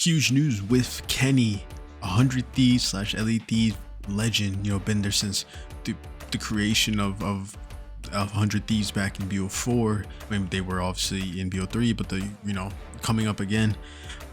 Huge news with Kenny, 100 Thieves slash Elite Thieves legend. Been there since the creation of 100 Thieves back in BO4. I mean, they were obviously in BO3, but coming up again,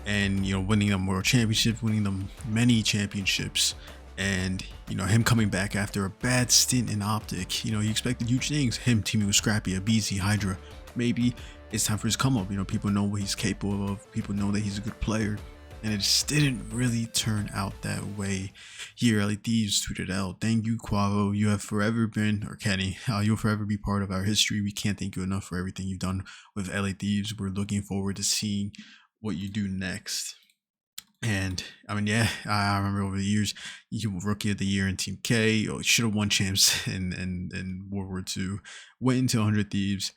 and winning them world championships, winning them many championships, and him coming back after a bad stint in Optic. He expected huge things. Him teaming with Scrappy, BZ, Hydra. Maybe it's time for his come up. People know what he's capable of. People know that he's a good player. And it just didn't really turn out that way. Here, Elite Thieves tweeted out, "Thank you, Quavo. You have forever been, or Kenny, you'll forever be part of our history. We can't thank you enough for everything you've done with Elite Thieves. We're looking forward to seeing what you do next." And I mean, yeah, I remember over the years, you were Rookie of the Year in Team K. Should have won champs in World War II. Went into 100 Thieves.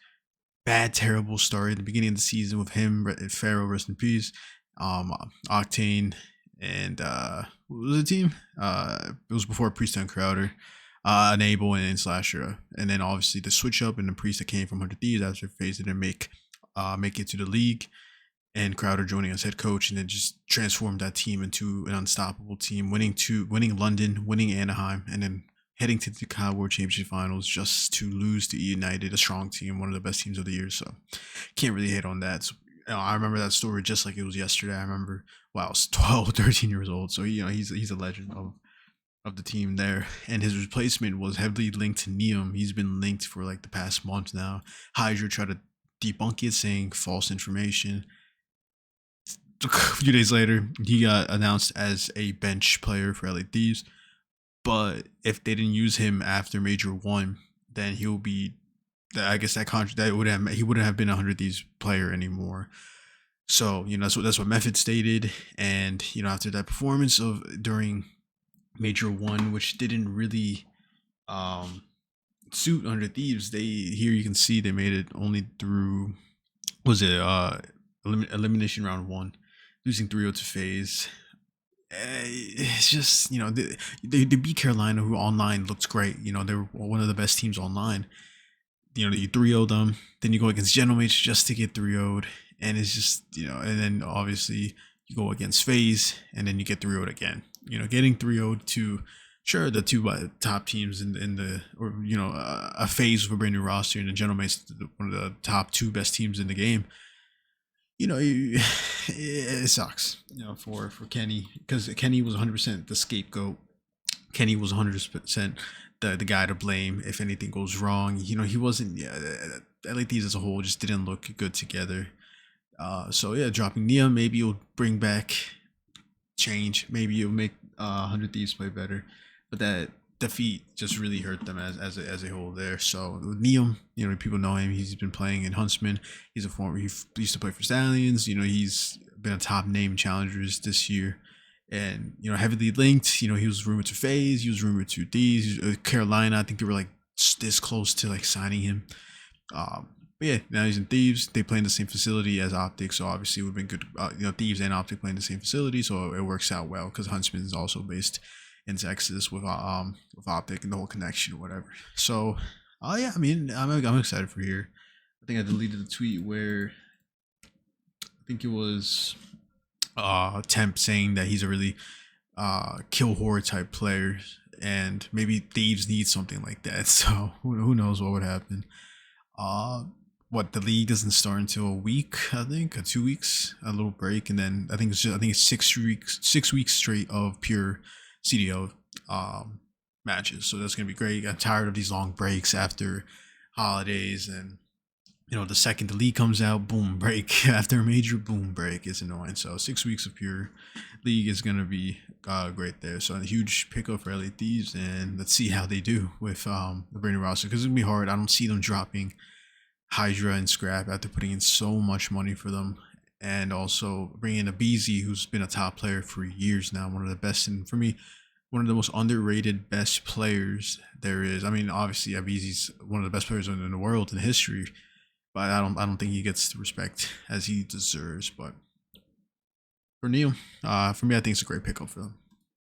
Bad, terrible start in the beginning of the season with him, Pharaoh, rest in peace. Octane, and what was the team? It was before Priest and Crowder, Enable and Slasher, and then obviously the switch up and the Priest that came from 100 Thieves after phase didn't make it to the league, and Crowder joining as head coach, and then just transformed that team into an unstoppable team, winning London, winning Anaheim, and then heading to the COD World Championship Finals just to lose to United, a strong team, one of the best teams of the year. So can't really hate on that. So, I remember that story just like it was yesterday. I remember, wow, I was 12, 13 years old. So, he's a legend of the team there. And his replacement was heavily linked to Nium. He's been linked for like the past month now. Hydra tried to debunk it, saying false information. A few days later, he got announced as a bench player for Elite Thieves. But if they didn't use him after Major 1, then he'll be, I guess he wouldn't have been a 100 Thieves player anymore. So that's what Method stated. And after that performance during Major 1, which didn't really suit 100 Thieves, here you can see they made it only through, elimination round 1, losing 3-0 to FaZe. It's just they beat Carolina, who online looks great. They were one of the best teams online. You 3-0 them, then you go against Genomates just to get 3-0'd, and it's just and then obviously you go against FaZe, and then you get 3-0'd again. Getting 3-0'd to the two top teams in the, or a FaZe with a brand new roster, and the Genomates, one of the top 2 best teams in the game. It sucks for Kenny, because Kenny was 100% the scapegoat. Kenny was 100% the guy to blame if anything goes wrong. He wasn't. Elite Thieves as a whole just didn't look good together. So yeah, dropping Nium, maybe it'll bring back change. Maybe it'll make 100 Thieves play better. But that defeat just really hurt them as a whole there. So with Nium, people know him. He's been playing in Huntsman. He used to play for Stallions. He's been a top name challengers this year. And heavily linked. He was rumored to FaZe. He was rumored to Thieves. Carolina, I think they were like this close to like signing him. But yeah, now he's in Thieves. They play in the same facility as Optic, so obviously it would have been good. Thieves and Optic play in the same facility, so it works out well because Huntsman is also based in Texas with Optic and the whole connection or whatever. So yeah, I mean, I'm excited for here. I think I deleted the tweet where I think it was Temp saying that he's a really kill horror type player, and maybe Thieves need something like that. So who knows what would happen. The league doesn't start until a week, I think, or 2 weeks, a little break, and then I think it's 6 weeks straight of pure CDL matches. So that's gonna be great. I'm tired of these long breaks after holidays, and the second the league comes out, boom, break after a major, boom, break. It's annoying. So 6 weeks of pure league is gonna be great there. So a huge pickup for Elite Thieves, and let's see how they do with the brand new roster, because it's gonna be hard. I don't see them dropping Hydra and Scrap after putting in so much money for them, and also bringing in a BZ, who's been a top player for years now, one of the best, and for me, one of the most underrated best players there is. I mean, obviously, BZ's one of the best players in the world in history, but I don't think he gets the respect as he deserves. But for Neil, for me, I think it's a great pickup for them.